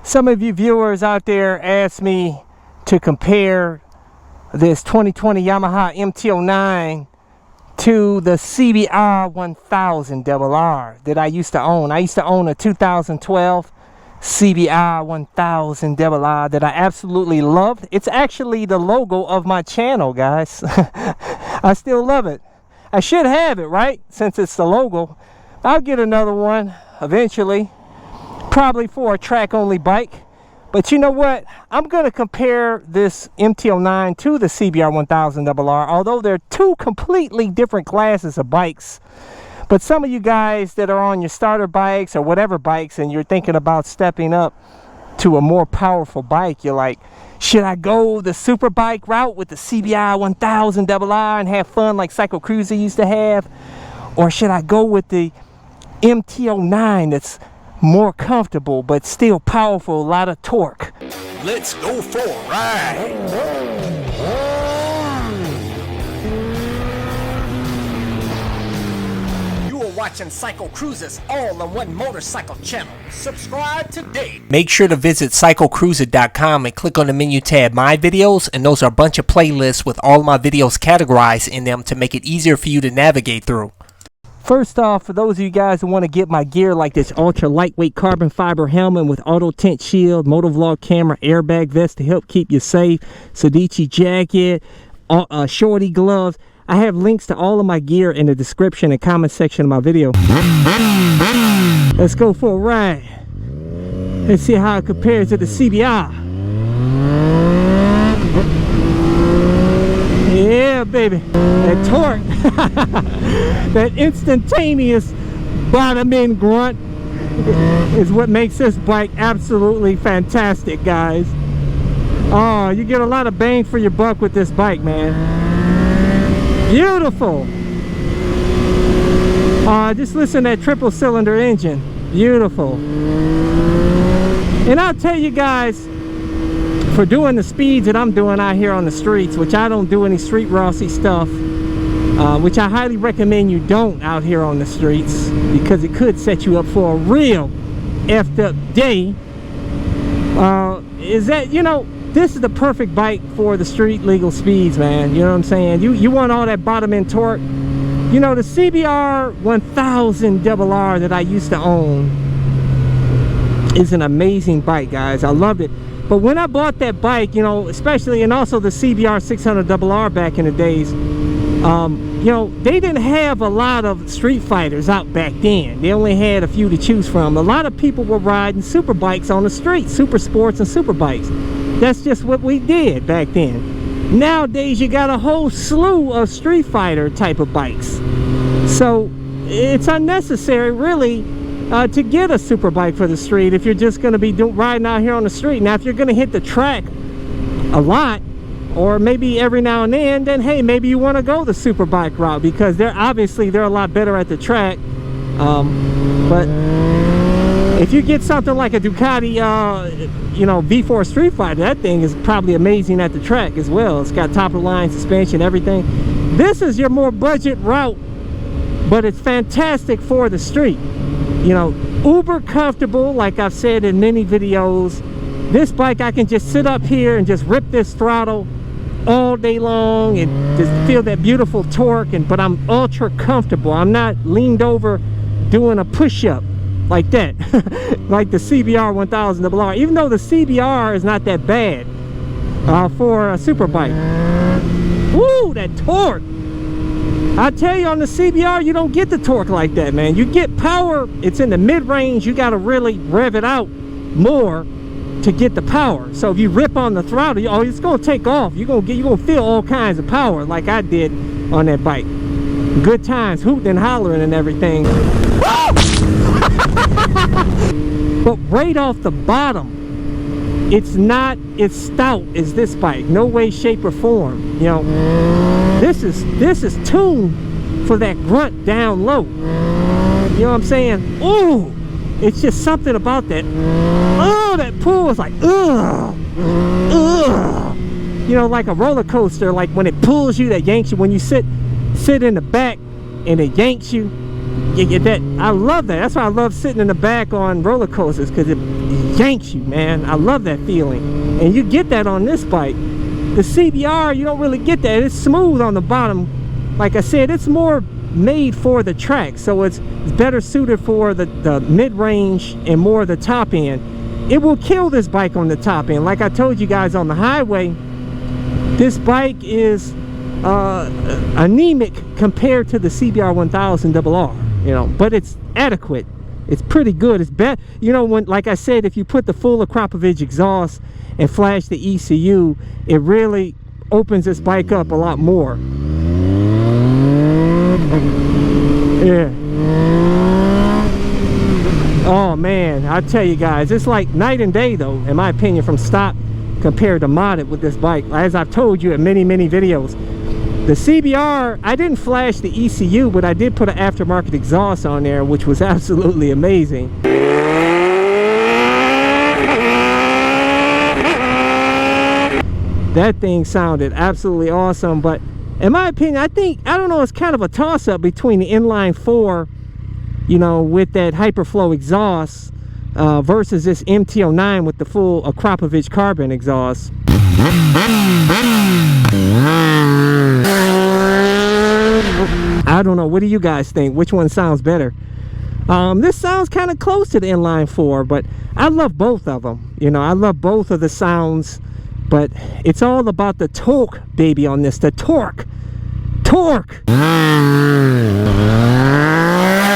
Some of you viewers out there asked me to compare this 2020 Yamaha MT09 to the CBR1000rr that I used to own. I used to own a 2012 CBR1000rr that I absolutely loved. It's actually the logo of my channel, guys. I still love it. I should have it, right? Since it's the logo. I'll get another one eventually, probably for a track-only bike. But you know what? I'm going to compare this MT09 to the CBR1000rr, although they're two completely different classes of bikes. But some of you guys that are on your starter bikes or whatever bikes and you're thinking about stepping up to a more powerful bike, you're like, should I go the SUPERBIKE route with the CBR1000rr and have fun like CycleCruza used to have? Or should I go with the MT09 that's more comfortable but still powerful, a lot of torque? Let's go for a ride. You are watching CycleCruza's all-in-one motorcycle channel. Subscribe today. Make sure to visit CycleCruza.com and click on the menu tab My Videos, and those are a bunch of playlists with all my videos categorized in them to make it easier for you to navigate through. First off, for those of you guys who want to get my gear like this ultra lightweight carbon fiber helmet with auto tint shield, motovlog camera, airbag vest to help keep you safe, Sedici jacket, shorty gloves, I have links to all of my gear in the description and comment section of my video. Let's go for a ride. Let's see how it compares to the CBR. Yeah, baby, that torque, that instantaneous bottom end grunt is what makes this bike absolutely fantastic, guys. Oh, you get a lot of bang for your buck with this bike, man. Beautiful. Just listen to that triple cylinder engine. Beautiful. And I'll tell you guys, for doing the speeds that I'm doing out here on the streets, which I don't do any street Rossi stuff, which I highly recommend you don't out here on the streets, because it could set you up for a real effed up day, is that, you know, this is the perfect bike for the street legal speeds, man. You know what I'm saying? You want all that bottom end torque. You know, the CBR1000rr that I used to own is an amazing bike, guys. I loved it. But when I bought that bike, you know, especially, and also the CBR600rr back in the days, you know, they didn't have a lot of street fighters out back then. They only had a few to choose from. A lot of people were riding super bikes on the street, super sports and super bikes. That's just what we did back then. Nowadays, you got a whole slew of street fighter type of bikes. So it's unnecessary, really, to get a super bike for the street if you're just going to be riding out here on the street. Now, if you're going to hit the track a lot, or maybe every now and then hey, maybe you want to go the super bike route, because they're a lot better at the track. But if you get something like a Ducati, you know, V4 Street Fighter, that thing is probably amazing at the track as well. It's got top of the line suspension, everything. This is your more budget route, but it's fantastic for the street. You know, uber comfortable, like I've said in many videos. This bike, I can just sit up here and just rip this throttle all day long and just feel that beautiful torque, but I'm ultra comfortable. I'm not leaned over doing a push-up like that, like the CBR1000rr, even though the CBR is not that bad for a super bike. Woo, that torque! I tell you, on the CBR, you don't get the torque like that, man. You get power, it's in the mid-range. You got to really rev it out more to get the power. So if you rip on the throttle, oh, it's going to take off. You're going to feel all kinds of power like I did on that bike. Good times, hooting and hollering and everything. But right off the bottom, it's not as stout as this bike. No way, shape, or form. You know, this is tuned for that grunt down low. You know what I'm saying? Ooh, it's just something about that. Oh, that pull is like, ugh, ugh. You know, like a roller coaster, like when it pulls you, that yanks you. When you sit in the back and it yanks you, you get that. I love that. That's why I love sitting in the back on roller coasters, because it yanks you, man. I love that feeling, and you get that on this bike. The CBR, you don't really get that. It's smooth on the bottom. Like I said, it's more made for the track, so it's better suited for the mid-range and more the top end. It will kill this bike on the top end. Like I told you guys on the highway, this bike is anemic compared to the CBR1000rr, you know, but it's adequate. It's pretty good. It's better, you know, when, like I said, if you put the full Akrapovic exhaust and flash the ECU, it really opens this bike up a lot more. Yeah. Oh man, I tell you guys, it's like night and day though, in my opinion, from stock compared to modded with this bike. As I've told you in many videos, the CBR, I didn't flash the ECU, but I did put an aftermarket exhaust on there, which was absolutely amazing. That thing sounded absolutely awesome. But in my opinion, I don't know, it's kind of a toss-up between the inline 4, you know, with that Hyperflow exhaust versus this MT09 with the full Akrapovic carbon exhaust. I don't know, what do you guys think? Which one sounds better? This sounds kind of close to the inline 4, but I love both of them. You know, I love both of the sounds, but it's all about the torque, baby, on this. The torque.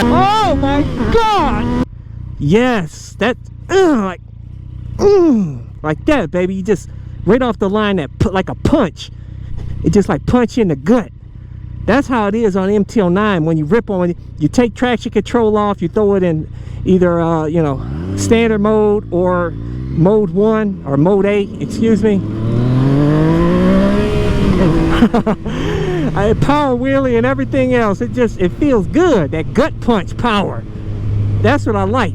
Oh my God! Yes, that like that, baby. You just right off the line, that like a punch. It just like punch you in the gut. That's how it is on MT09. When you rip on it, you take traction control off, you throw it in either you know, standard mode or mode 1 or mode 8, excuse me. Power wheelie and everything else, it feels good. That gut punch power, that's what I like.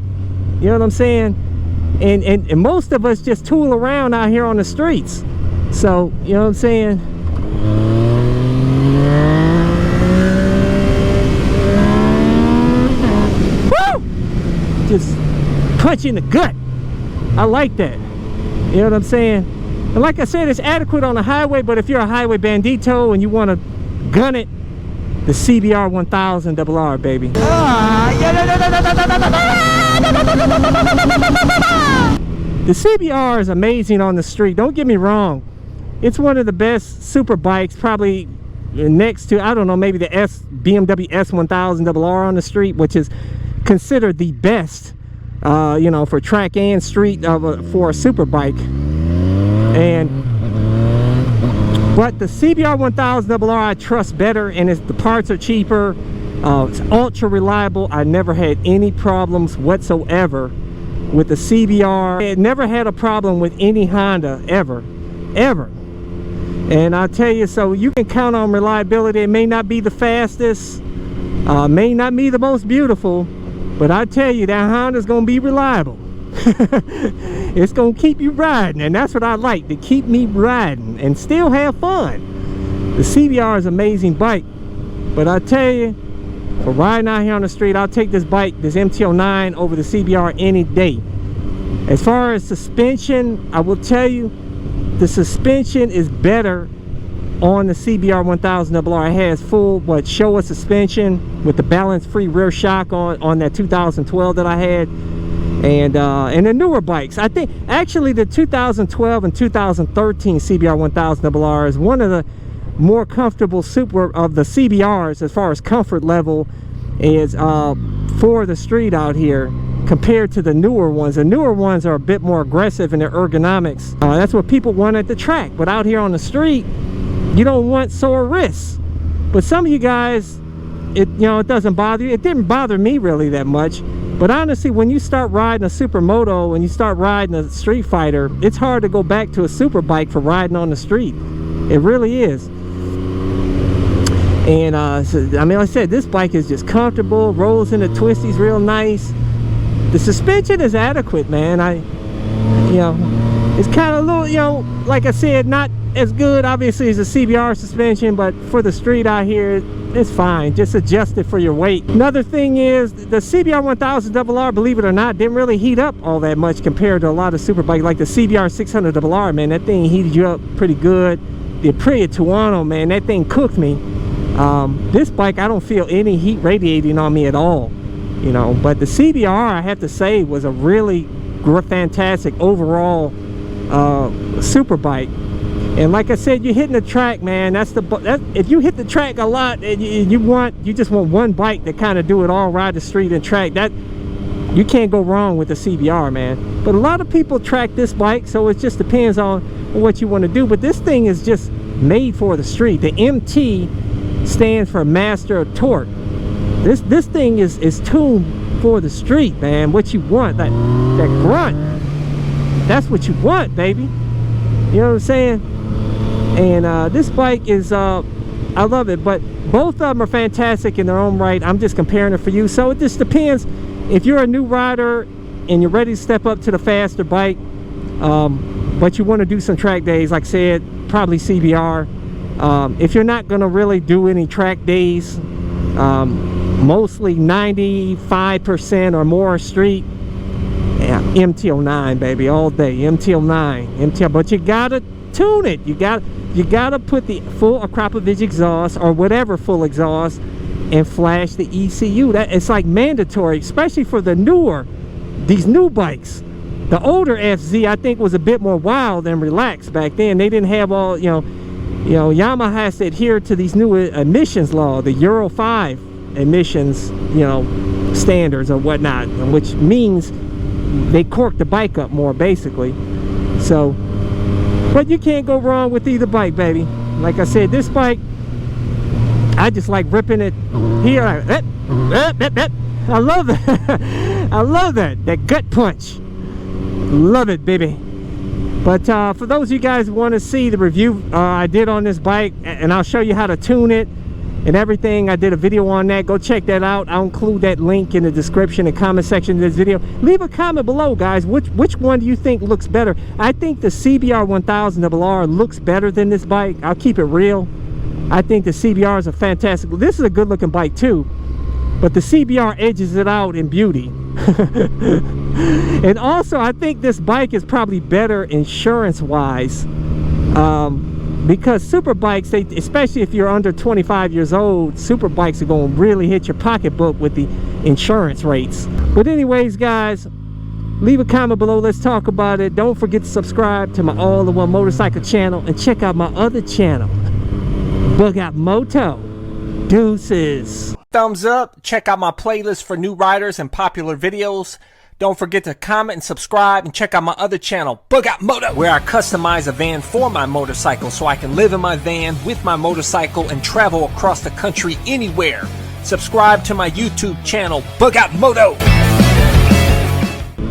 You know what I'm saying? And most of us just tool around out here on the streets, so you know what I'm saying. Woo! Just punch in the gut. I like that. You know what I'm saying? And like I said, it's adequate on the highway, but if you're a highway bandito and you want to gun it, the CBR1000rr, baby. The CBR is amazing on the street, don't get me wrong. It's one of the best super bikes, probably next to, I don't know, maybe the BMW S1000rr on the street, which is considered the best, you know, for track and street for a super bike. But the CBR1000rr I trust better, and the parts are cheaper. It's ultra reliable. I never had any problems whatsoever with the CBR. I never had a problem with any Honda ever. And I tell you, so you can count on reliability. It may not be the fastest, may not be the most beautiful, but I tell you, that Honda's gonna be reliable. It's gonna keep you riding, and that's what I like, to keep me riding and still have fun. The CBR is an amazing bike, but I tell you, for riding out here on the street, I'll take this bike, this MT09, over the CBR any day. As far as suspension, I will tell you, the suspension is better on the CBR1000rr. It has full Showa suspension with the balance-free rear shock on that 2012 that I had. And the newer bikes, I think actually the 2012 and 2013 CBR1000rr is one of the more comfortable of the CBRs as far as comfort level is for the street out here compared to the newer ones. The newer ones are a bit more aggressive in their ergonomics. That's what people want at the track, but out here on the street, you don't want sore wrists. But some of you guys, it doesn't bother you. It didn't bother me really that much. But honestly, when you start riding a Supermoto and you start riding a Street Fighter, it's hard to go back to a super bike for riding on the street. It really is. And so, I mean, like I said, this bike is just comfortable, rolls into twisties real nice. The suspension is adequate, man. It's kind of a little, like I said, not as good obviously as a CBR suspension, but for the street out here, it's fine. Just adjust it for your weight. Another thing is the CBR1000rr, believe it or not, didn't really heat up all that much compared to a lot of Superbike, like the CBR1000rr, man. That thing heated you up pretty good. The Aprilia Tuono, man, that thing cooked me. This bike, I don't feel any heat radiating on me at all, you know. But the CBR, I have to say, was a really fantastic overall Superbike. And like I said, you're hitting the track, man. If you hit the track a lot and you just want one bike to kind of do it all, ride the street and track, that you can't go wrong with the CBR, man. But a lot of people track this bike, so it just depends on what you want to do. But this thing is just made for the street. The MT stands for Master of Torque. This thing is tuned for the street, man. What you want, that grunt, that's what you want, baby. You know what I'm saying? And this bike is I love it, but both of them are fantastic in their own right. I'm just comparing it for you, so it just depends. If you're a new rider and you're ready to step up to the faster bike, but you want to do some track days, like I said, probably CBR. If you're not going to really do any track days, mostly 95% or more street, yeah, MT09, baby, all day. MT09, but you gotta tune it. You gotta put the full Akrapovic exhaust or whatever full exhaust and flash the ECU. That it's like mandatory, especially for these new bikes. The older FZ, I think, was a bit more wild and relaxed back then. They didn't have all, you know, Yamaha has to adhere to these new emissions law, the Euro 5 emissions, you know, standards or whatnot, which means they cork the bike up more, basically. So, but you can't go wrong with either bike, baby. Like I said, this bike, I just like ripping it here. I love that. I love that gut punch. Love it, baby. But for those of you guys who want to see the review I did on this bike, and I'll show you how to tune it and everything, I did a video on that. Go check that out. I'll include that link in the description and comment section of this video. Leave a comment below, guys. Which one do you think looks better? I think the CBR1000rr looks better than this bike. I'll keep it real. I think the CBR is a fantastic, this is a good looking bike too, but the CBR edges it out in beauty. And also, I think this bike is probably better insurance wise, because Superbikes, especially if you're under 25 years old, Superbikes are going to really hit your pocketbook with the insurance rates. But anyways, guys, leave a comment below. Let's talk about it. Don't forget to subscribe to my all-in-one motorcycle channel and check out my other channel, Bug Out Moto. Deuces. Thumbs up. Check out my playlist for new riders and popular videos. Don't forget to comment and subscribe, and check out my other channel, Bug Out Moto, where I customize a van for my motorcycle so I can live in my van with my motorcycle and travel across the country anywhere. Subscribe to my YouTube channel, Bug Out Moto.